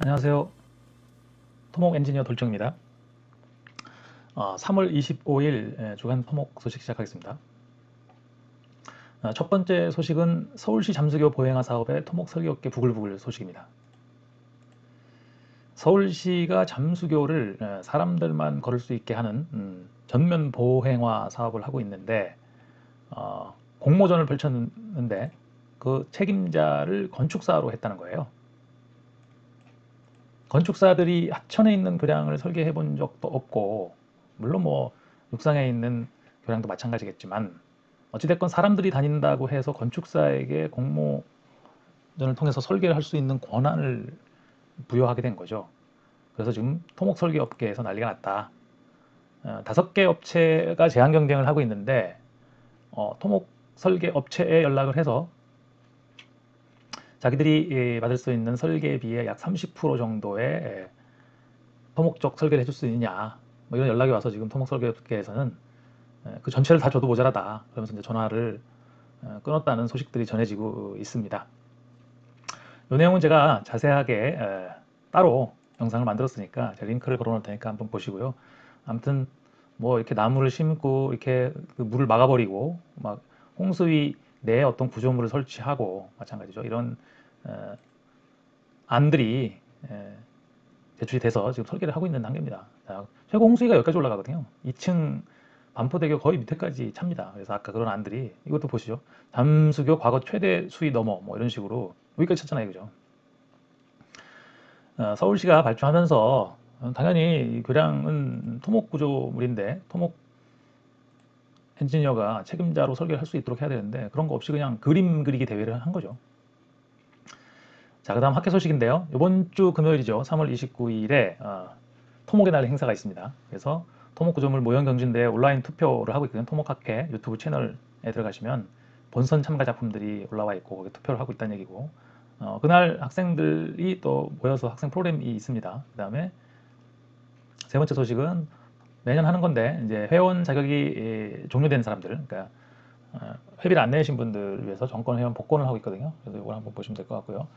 안녕하세요. 토목 엔지니어 돌정입니다. 3월 25일 주간 토목 소식 시작하겠습니다. 첫 번째 소식은 서울시 잠수교 보행화 사업의 토목 설계업계 부글부글 소식입니다. 서울시가 잠수교를 사람들만 걸을 수 있게 하는 전면 보행화 사업을 하고 있는데 공모전을 펼쳤는데 그 책임자를 건축사로 했다는 거예요. 건축사들이 하천에 있는 교량을 설계해 본 적도 없고, 물론 뭐 육상에 있는 교량도 마찬가지겠지만 어찌됐건 사람들이 다닌다고 해서 건축사에게 공모전을 통해서 설계를 할 수 있는 권한을 부여하게 된 거죠. 그래서 지금 토목 설계 업계에서 난리가 났다. 5개 업체가 제한 경쟁을 하고 있는데 토목 설계 업체에 연락을 해서 자기들이 받을 수 있는 설계비의 약 30% 정도의 토목적 설계를 해줄 수 있느냐, 뭐 이런 연락이 와서 지금 토목 설계업계에서는 그 전체를 다 줘도 모자라다 그러면서 이제 전화를 끊었다는 소식들이 전해지고 있습니다. 이 내용은 제가 자세하게 따로 영상을 만들었으니까 제가 링크를 걸어 놓을 테니까 한번 보시고요. 아무튼 뭐 이렇게 나무를 심고 이렇게 그 물을 막아버리고 막 홍수위 내에 어떤 구조물을 설치하고 마찬가지죠. 이런 안들이 제출이 돼서 지금 설계를 하고 있는 단계입니다. 최고 홍수위가 여기까지 올라가거든요. 2층 반포대교 거의 밑에까지 찹니다. 그래서 아까 그런 안들이, 이것도 보시죠. 잠수교 과거 최대 수위 넘어, 뭐 이런 식으로 여기까지 찼잖아요. 그죠? 서울시가 발주하면서 당연히 교량은 토목 구조물인데 토목 엔지니어가 책임자로 설계를 할 수 있도록 해야 되는데 그런 거 없이 그냥 그림 그리기 대회를 한 거죠. 자, 그 다음 학회 소식인데요. 이번 주 금요일이죠. 3월 29일에 토목의 날 행사가 있습니다. 그래서 토목구조물 모형경진대회 온라인 투표를 하고 있거든요. 토목학회 유튜브 채널에 들어가시면 본선 참가 작품들이 올라와 있고 거기 투표를 하고 있다는 얘기고, 그날 학생들이 또 모여서 학생 프로그램이 있습니다. 그 다음에 세 번째 소식은 매년 하는 건데 이제 회원 자격이 종료된 사람들, 그러니까 회비를 안 내신 분들 위해서 정권 회원 복권을 하고 있거든요. 그래서 이걸 한번 보시면 될 것 같고요.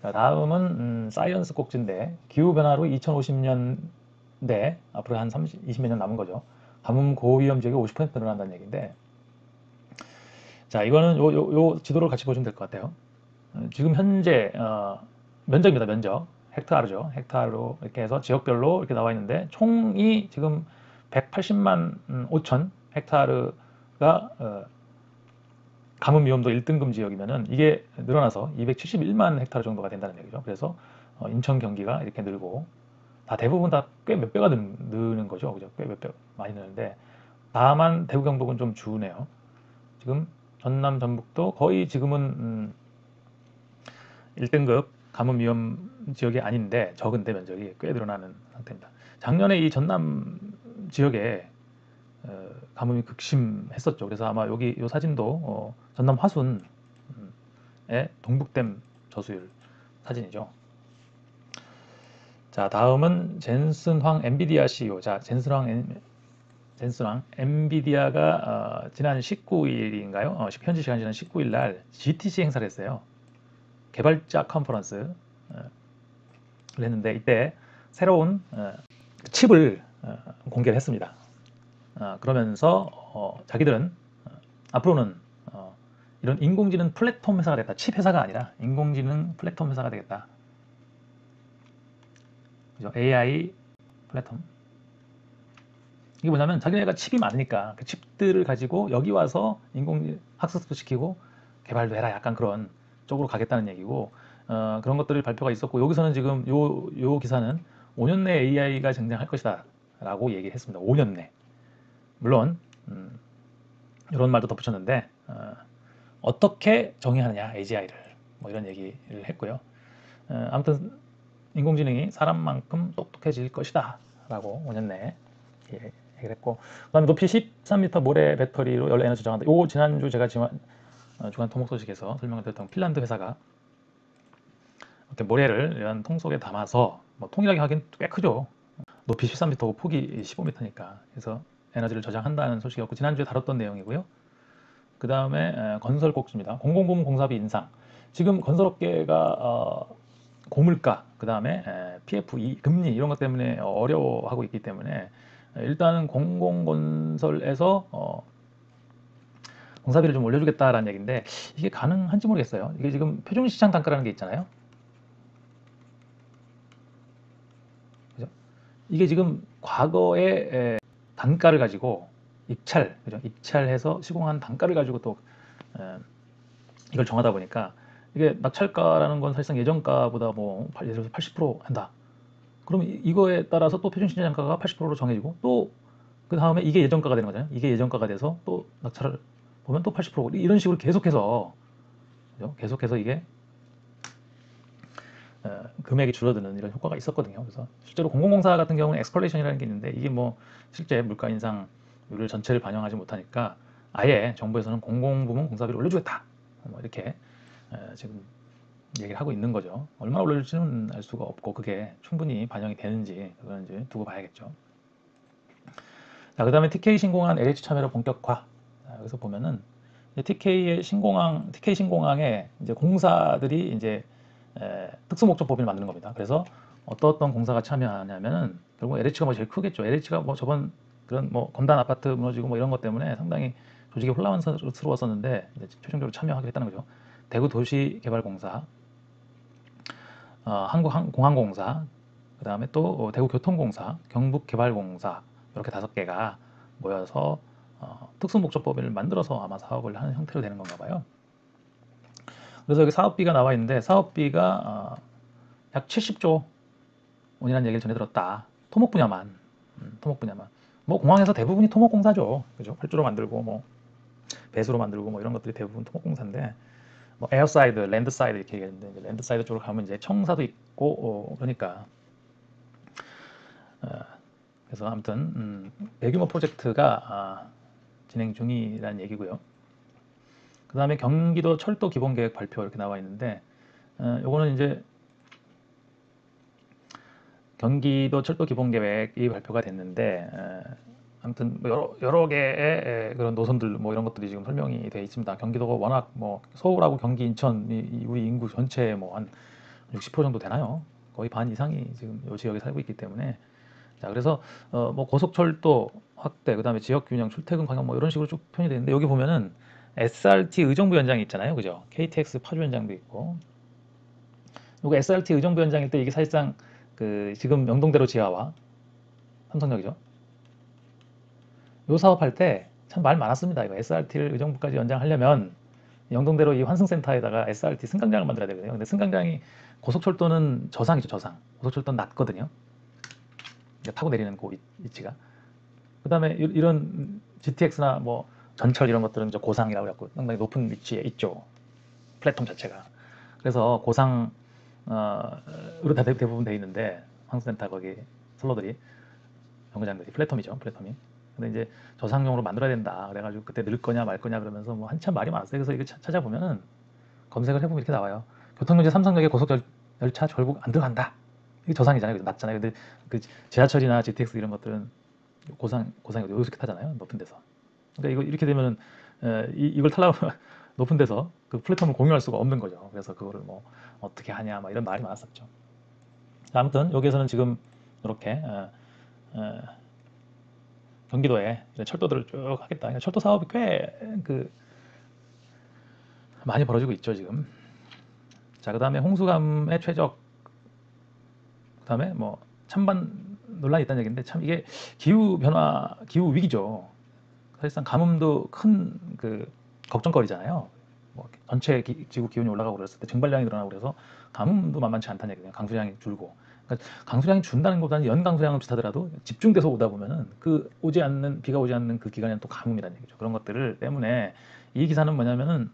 자, 다음은 사이언스 꼭지인데 기후변화로 2050년대 앞으로 한 20몇 년 남은 거죠. 가뭄 고위험 지역이 50% 늘어난다는 얘기인데, 자, 이거는 요 지도를 같이 보시면 될 것 같아요. 지금 현재 면적입니다. 면적 헥타르죠. 헥타르로 이렇게 해서 지역별로 이렇게 나와 있는데 총이 지금 180만 5천 헥타르가 가뭄 위험도 1등급 지역이면은 이게 늘어나서 271만 헥타르 정도가 된다는 얘기죠. 그래서 인천, 경기가 이렇게 늘고 다 대부분 다 꽤 몇 배가 느는 거죠. 그죠? 꽤 몇 배 많이 느는데 다만 대구, 경북은 좀 주네요. 지금 전남, 전북도 거의 지금은 1등급 가뭄 위험 지역이 아닌데 적은데 면적이 꽤 늘어나는 상태입니다. 작년에 이 전남 지역에 가뭄이 극심했었죠. 그래서 아마 여기 이 사진도 전남 화순의 동북댐 저수율 사진이죠. 자, 다음은 젠슨황 엔비디아 CEO. 자, 젠슨황 엔비디아가 지난 19일인가요? 현지 시간 지난 19일 날 GTC 행사를 했어요. 개발자 컨퍼런스를 했는데 이때 새로운 칩을 공개를 했습니다. 그러면서 자기들은 앞으로는 이런 인공지능 플랫폼 회사가 되겠다. 칩 회사가 아니라 인공지능 플랫폼 회사가 되겠다. 그죠? AI 플랫폼. 이게 뭐냐면 자기네가 칩이 많으니까 그 칩들을 가지고 여기 와서 인공지능 학습도 시키고 개발도 해라. 약간 그런 쪽으로 가겠다는 얘기고, 그런 것들이 발표가 있었고, 여기서는 지금 요 기사는 5년 내에 AI가 등장할 것이다 라고 얘기했습니다. 5년 내. 물론 이런 말도 덧붙였는데 어떻게 정의하느냐 AGI를, 뭐 이런 얘기를 했고요. 아무튼 인공지능이 사람만큼 똑똑해질 것이다 라고 5년 내에 얘기를 했고, 그 다음에 높이 13m 모래 배터리로 열 에너지 저장한다. 요 지난주 제가 주간 토목 소식에서 설명을 드렸던 핀란드 회사가 이렇게 모래를 이런 통 속에 담아서, 뭐 통이라고 하긴 꽤 크죠. 높이 13m고 폭이 15m니까. 그래서 에너지를 저장한다는 소식이었고, 지난주에 다뤘던 내용이고요. 그 다음에 건설 꼭지입니다. 공공부문 공사비 인상. 지금 건설업계가 고물가, 그 다음에 PF2 금리 이런 것 때문에 어려워하고 있기 때문에 일단은 공공건설에서 공사비를 좀 올려주겠다라는 얘기인데 이게 가능한지 모르겠어요. 이게 지금 표준시장 단가라는 게 있잖아요. 그죠? 이게 지금 과거의 단가를 가지고 입찰, 그죠? 입찰해서 시공한 단가를 가지고 또 이걸 정하다 보니까 이게 낙찰가라는 건 사실상 예정가보다 뭐 예를 들어서 80% 한다. 그럼 이거에 따라서 또 표준시장가가 80%로 정해지고 또 그 다음에 이게 예정가가 되는 거잖아요. 이게 예정가가 돼서 또 낙찰을 보면 또 80% 이런 식으로 계속해서 그죠? 계속해서 이게 금액이 줄어드는 이런 효과가 있었거든요. 그래서 실제로 공공공사 같은 경우는 엑스컬레이션이라는 게 있는데 이게 뭐 실제 물가 인상률을 전체를 반영하지 못하니까 아예 정부에서는 공공부문 공사비를 올려주겠다. 뭐 이렇게 지금 얘기를 하고 있는 거죠. 얼마나 올려줄지는 알 수가 없고 그게 충분히 반영이 되는지 그런지 두고 봐야겠죠. 자, 그 다음에 TK 신공항 LH 참여로 본격화. 자, 여기서 보면은 TK 신공항에 이제 공사들이 이제 특수목적법인을 만드는 겁니다. 그래서 어떤 공사가 참여하냐면은 결국 LH가 뭐 제일 크겠죠. LH가 뭐 저번 그런 뭐 검단 아파트 무너지고 뭐 이런 것 때문에 상당히 조직이 혼란스러웠었는데 이제 최종적으로 참여하게 했다는 거죠. 대구도시개발공사, 한국공항공사, 그 다음에 또 대구교통공사, 경북개발공사 이렇게 5개가 모여서 특수목적법인을 만들어서 아마 사업을 하는 형태로 되는 건가 봐요. 그래서 여기 사업비가 나와 있는데 사업비가 약 70조 원이라는 얘기를 전해 들었다. 토목 분야만. 토목 분야만. 뭐 공항에서 대부분이 토목공사죠. 그죠? 활주로 만들고 뭐 배수로 만들고 뭐 이런 것들이 대부분 토목공사인데 뭐 에어사이드, 랜드사이드 이렇게 얘기했는데 이제 랜드사이드 쪽으로 가면 이제 청사도 있고 그러니까 그래서 아무튼 대규모 프로젝트가 진행 중이라는 얘기고요. 그 다음에 경기도 철도 기본계획 발표 이렇게 나와 있는데 요거는 이제 경기도 철도 기본계획이 발표가 됐는데 아무튼 뭐 여러 개의 그런 노선들 뭐 이런 것들이 지금 설명이 되어 있습니다. 경기도가 워낙 뭐 서울하고 경기, 인천이 우리 인구 전체 뭐 한 60% 정도 되나요? 거의 반 이상이 지금 이 지역에 살고 있기 때문에 자 그래서 뭐 고속철도 확대, 그다음에 지역균형, 출퇴근 광역 뭐 이런 식으로 쭉 표현이 되는데 여기 보면은 SRT 의정부 연장이 있잖아요, 그죠? KTX 파주 연장도 있고, 이거 SRT 의정부 연장일 때 이게 사실상 그 지금 영동대로 지하와 삼성역이죠. 요 사업할 때 참 말 많았습니다. 이거 SRT를 의정부까지 연장하려면 영동대로 이 환승센터에다가 SRT 승강장을 만들어야 되거든요. 근데 승강장이 고속철도는 저상이죠, 저상. 고속철도는 낮거든요. 타고 내리는 그 위치가. 그 다음에 이런 GTX나 뭐 전철 이런 것들은 이제 고상이라고 해갖고 상당히 높은 위치에 있죠. 플랫폼 자체가. 그래서 고상으로 다 대부분 돼 있는데 항공센터 거기 선로들이 정거장들이 플랫폼이죠. 플랫폼이. 근데 이제 저상용으로 만들어야 된다. 그래가지고 그때 늘 거냐 말 거냐 그러면서 뭐 한참 말이 많았어요. 그래서 이거 찾아보면은 검색을 해보면 이렇게 나와요. 교통문제 삼성역에 고속열차 결국 안 들어간다. 이게 저상이잖아요. 낮잖아요. 근데 그 지하철이나 GTX 이런 것들은 고상이 이렇게 타잖아요. 높은 데서. 그러니까 이거 이렇게 되면은 이걸 타려면 높은 데서 그 플랫폼을 공유할 수가 없는 거죠. 그래서 그거를 뭐 어떻게 하냐 막 이런 말이 많았었죠. 아무튼 여기에서는 지금 이렇게 경기도에 철도들을 쭉 하겠다. 그러니까 철도 사업이 꽤 그 많이 벌어지고 있죠 지금. 자, 그다음에 홍수감의 최적, 그다음에 뭐 찬반 논란이 있다는 얘기인데 참 이게 기후 변화, 기후 위기죠. 사실상 가뭄도 큰 그 걱정거리잖아요. 뭐 전체 지구 기온이 올라가고 그랬을 때 증발량이 늘어나고 그래서 가뭄도 만만치 않다는 얘기예요. 강수량이 줄고. 그러니까 강수량이 준다는 것보다는 연 강수량을 비슷하더라도 집중돼서 오다 보면은 그 비가 오지 않는 그 기간에는 또 가뭄이라는 얘기죠. 그런 것들을 때문에 이 기사는 뭐냐면은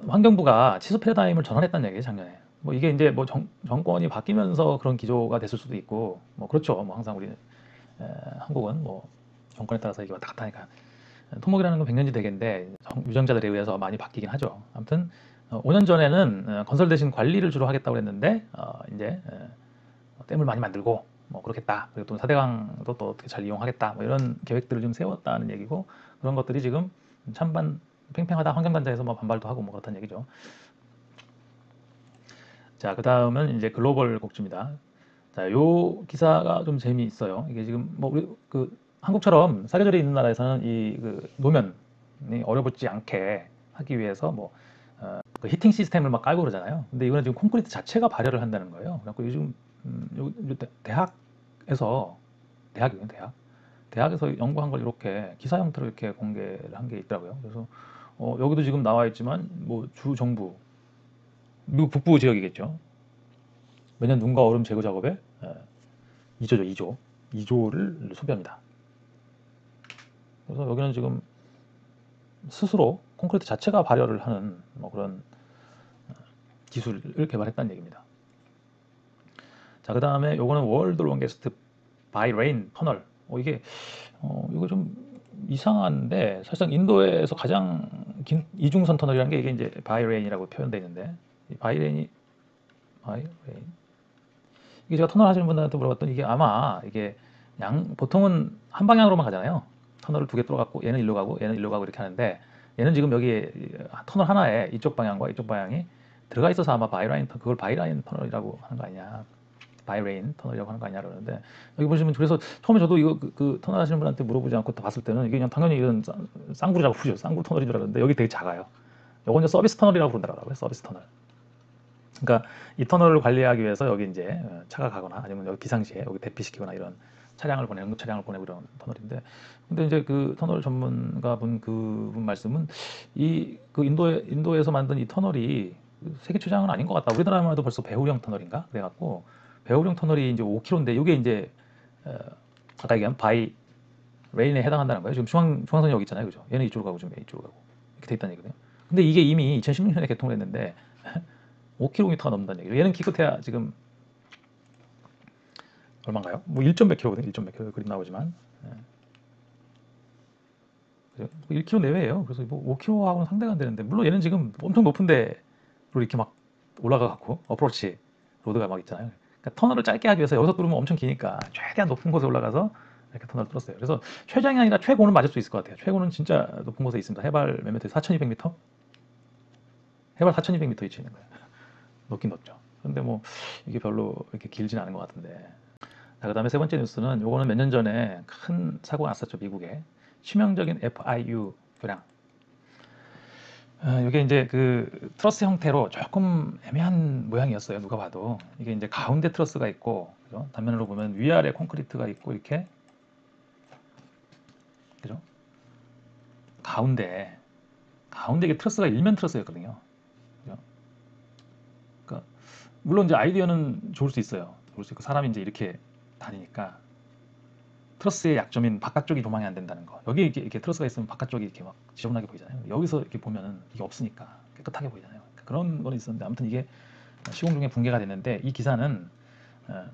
환경부가 치수 패러다임을 전환했다는 얘기예요, 작년에. 뭐 이게 이제 뭐 정권이 바뀌면서 그런 기조가 됐을 수도 있고, 뭐 그렇죠. 뭐 항상 우리 한국은 뭐 정권에 따라서 이게 왔다 갔다 하니까 토목이라는 건 100년지 대계인데 유정자들에 의해서 많이 바뀌긴 하죠. 아무튼 5년 전에는 건설 대신 관리를 주로 하겠다고 했는데 이제 댐을 많이 만들고 뭐 그렇겠다. 그리고 또 4대강도 또 어떻게 잘 이용하겠다. 뭐 이런 계획들을 좀 세웠다는 얘기고, 그런 것들이 지금 찬반 팽팽하다 환경단체에서 뭐 반발도 하고 뭐 그렇다는 얘기죠. 자, 그 다음은 이제 글로벌 곡지입니다. 자, 요 기사가 좀 재미있어요. 이게 지금 뭐 우리 그 한국처럼 사계절이 있는 나라에서는 이 그 노면이 어려붙지 않게 하기 위해서 뭐 그 히팅 시스템을 막 깔고 그러잖아요. 근데 이거는 지금 콘크리트 자체가 발열을 한다는 거예요. 그래갖고 요즘 대학에서 대학이요, 대학에서 연구한 걸 이렇게 기사 형태로 이렇게 공개를 한 게 있더라고요. 그래서 여기도 지금 나와 있지만 뭐 주 정부 미국 북부 지역이겠죠. 매년 눈과 얼음 제거 작업에 2조죠, 2조. 2조를 소비합니다. 그래서 여기는 지금 스스로 콘크리트 자체가 발열을 하는 뭐 그런 기술을 개발했다는 얘기입니다. 자, 그 다음에 요거는 월드 롱게스트 바이 레인 터널. 이게 이거 좀 이상한데 사실상 인도에서 가장 긴 이중선 터널이라는 게 이게 이제 바이 레인이라고 표현되어 있는데 이 바이 레인 이게 제가 터널 하시는 분들한테 물어봤더니 이게 아마 이게 보통은 한 방향으로만 가잖아요. 터널을 두 개 뚫어갖고 얘는 일로 가고 얘는 일로 가고 이렇게 하는데 얘는 지금 여기 터널 하나에 이쪽 방향과 이쪽 방향이 들어가 있어서 아마 그걸 바이라인 터널이라고 하는 거 아니냐. 바이레인 터널이라고 하는 거 아니냐 그러는데 여기 보시면 그래서 처음에 저도 이거 그 터널 하시는 분한테 물어보지 않고 봤을 때는 이게 그냥 당연히 이런 쌍구리라고 부르죠. 쌍구 터널인 줄 알았는데 여기 되게 작아요. 요건 이제 서비스 터널이라고 부른다고요. 서비스 터널. 그러니까 이 터널을 관리하기 위해서 여기 이제 차가 가거나 아니면 여기 비상시에 여기 대피시키거나 이런 차량을 응급 차량을 보내고 이런 터널인데 근데 이제 그 터널 전문가 그분 말씀은 그 인도에서 만든 이 터널이 세계 최장은 아닌 것 같다. 우리나라만 해도 벌써 배후령 터널인가 그래갖고 배후령 터널이 이제 5km인데 이게 이제 아까 얘기한 바이 레인에 해당한다는 거예요. 지금 중앙선이 여기 있잖아요, 그죠? 얘는 이쪽으로 가고 지금 이쪽으로 가고 이렇게 돼 있다는 얘기거든요. 근데 이게 이미 2016년에 개통을 했는데 5km가 넘는다는 얘기죠. 얘는 기껏해야 지금 얼마인가요? 뭐 1점 몇 킬로거든요. 1점 몇 킬로 그림 나오지만 1km 내외예요. 그래서 뭐 5km하고는 상대가 안 되는데 물론 얘는 지금 엄청 높은 데로 이렇게 막 올라가 갖고 어프로치 로드가 막 있잖아요. 그러니까 터널을 짧게 하기 위해서 여기서 뚫으면 엄청 기니까 최대한 높은 곳에 올라가서 이렇게 터널을 뚫었어요. 그래서 최장이 아니라 최고는 맞을 수 있을 것 같아요. 최고는 진짜 높은 곳에 있습니다. 해발 몇 미터? 4,200m? 해발 4,200m 위치에 있는 거예요. 높긴 높죠. 근데 뭐 이게 별로 이렇게 길지는 않은 것 같은데. 자, 그다음에 세 번째 뉴스는 요거는 몇 년 전에 큰 사고가 났었죠, 미국에. 치명적인 FIU 교량. 이게 이제 그 트러스 형태로 조금 애매한 모양이었어요. 누가 봐도 이게 이제 가운데 트러스가 있고, 그죠? 단면으로 보면 위아래 콘크리트가 있고 이렇게, 그죠? 가운데 이게 트러스가 일면 트러스였거든요. 그죠? 그러니까 물론 이제 아이디어는 좋을 수 있어요. 좋을 수 있고 사람이 이제 이렇게 다니니까 트러스의 약점인 바깥쪽이 조망이 안 된다는 거. 여기 이렇게 트러스가 있으면 바깥쪽이 이렇게 막 지저분하게 보이잖아요. 여기서 이렇게 보면은 이게 없으니까 깨끗하게 보이잖아요. 그러니까 그런 건 있었는데 아무튼 이게 시공 중에 붕괴가 됐는데 이 기사는 어,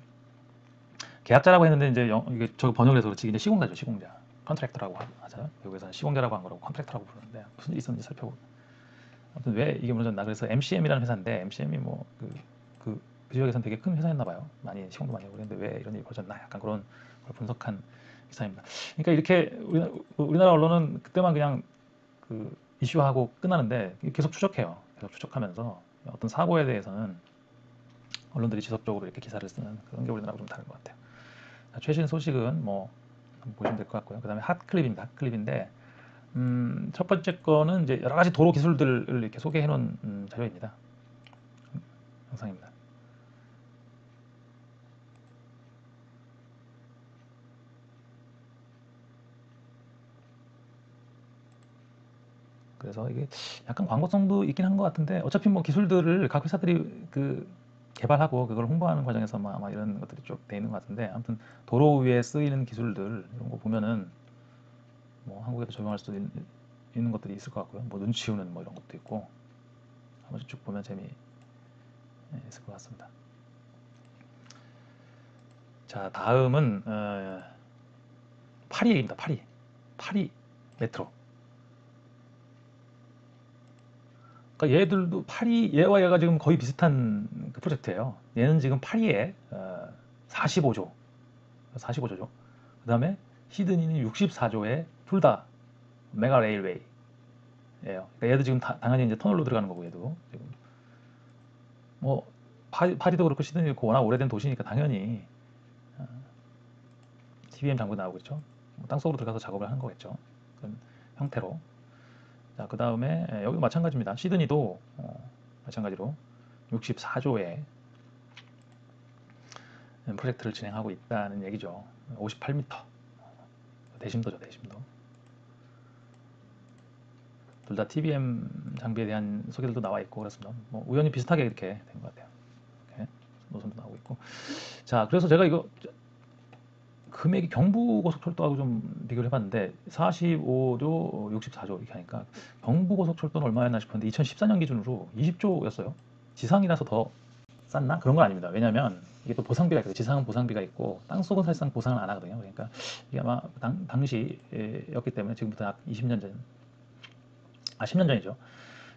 계약자라고 했는데 이제 이게 저 번역을 해서 그렇지 이제 시공자죠, 시공자. 컨트랙터라고 하잖아요. 외국에서는 시공자라고 한 거라고 컨트랙터라고 부르는데 무슨 일이 있었는지 살펴보고 아무튼 왜 이게 무너졌나 그래서 MCM이라는 회사인데 MCM이 뭐 그 지역에서는 되게 큰 회사였나 봐요. 많이 시공도 많이 하고 그랬는데 왜 이런 일이 벌어졌나 약간 그런 걸 분석한 기사입니다. 그러니까 이렇게 우리나라 언론은 그때만 그냥 그 이슈하고 끝나는데 계속 추적해요. 계속 추적하면서 어떤 사고에 대해서는 언론들이 지속적으로 이렇게 기사를 쓰는 그런 게 우리나라하고 좀 다른 것 같아요. 최신 소식은 뭐 한번 보시면 될 것 같고요. 그 다음에 핫클립입니다. 핫클립인데 첫 번째 거는 이제 여러 가지 도로 기술들을 이렇게 소개해 놓은 자료입니다. 영상입니다. 그래서 이게 약간 광고성도 있긴 한 것 같은데 어차피 뭐 기술들을 각 회사들이 그 개발하고 그걸 홍보하는 과정에서 아마 이런 것들이 쭉 돼 있는 것 같은데 아무튼 도로 위에 쓰이는 기술들 이런 거 보면은 뭐 한국에도 적용할 수 있는 것들이 있을 것 같고요. 뭐 눈 치우는 뭐 이런 것도 있고 한 번씩 쭉 보면 재미 있을 것 같습니다. 자, 다음은 파리 얘기입니다. 파리 메트로. 그러니까 얘들도 얘와 얘가 지금 거의 비슷한 그 프로젝트예요. 얘는 지금 파리에 45조, 45조죠. 그 다음에 시드니는 64조에 둘 다 메가 레일웨이예요. 그러니까 얘도 지금 당연히 이제 터널로 들어가는 거고 얘도 지금 뭐 파리도 그렇고 시드니도 그렇고 워낙 오래된 도시니까 당연히 TBM 장부 나오고 있죠. 땅속으로 들어가서 작업을 하는 거겠죠. 그런 형태로. 자, 그 다음에 여기도 마찬가지입니다. 시드니도 마찬가지로 64조의 프로젝트를 진행하고 있다는 얘기죠. 58m 대심도죠, 대심도. 둘 다 TBM 장비에 대한 소개들도 나와 있고 그렇습니다. 뭐 우연히 비슷하게 이렇게 된 것 같아요. 이렇게 노선도 나오고 있고. 자, 그래서 제가 이거 금액이 경부고속철도하고 좀 비교를 해봤는데 45조, 64조 이렇게 하니까 경부고속철도는 얼마였나 싶었는데 2014년 기준으로 20조였어요. 지상이라서 더 쌌나? 그런 건 아닙니다. 왜냐면 이게 또 보상비가 있거든요. 지상은 보상비가 있고 땅속은 사실상 보상을 안 하거든요. 그러니까 이게 아마 당시였기 때문에 지금부터 약 20년 전, 10년 전이죠.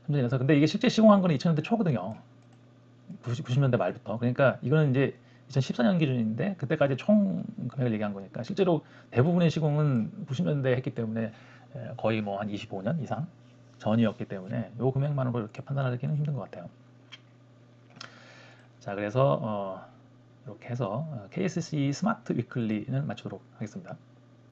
10년 전이라서. 근데 이게 실제 시공한 거는 2000년대 초거든요. 90년대 말부터. 그러니까 이거는 이제 2014년 기준인데 그때까지 총 금액을 얘기한 거니까 실제로 대부분의 시공은 90년대에 했기 때문에 거의 뭐 한 25년 이상 전이었기 때문에 요 금액만으로 이렇게 판단하기는 힘든 것 같아요. 자, 그래서 이렇게 해서 KSC 스마트 위클리는 마치도록 하겠습니다.